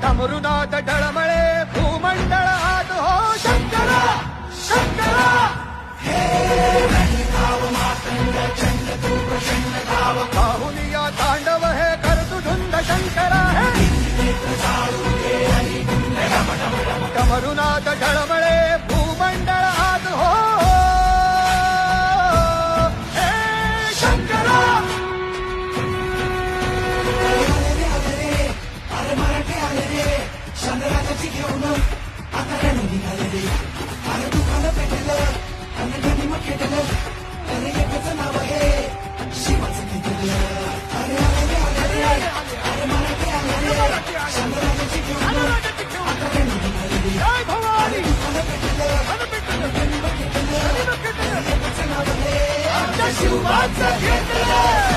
डमरुनाथ डळमळे भूमंडळ हात हो शंकरा शंकरा बाहुलिया तांडव हे करतु धुंद शंकरा हे डमरुनाथ डळमळे भूमंडळ हात हो हे शंकरा जय भवानी आमच्या शिवाचं घेतलं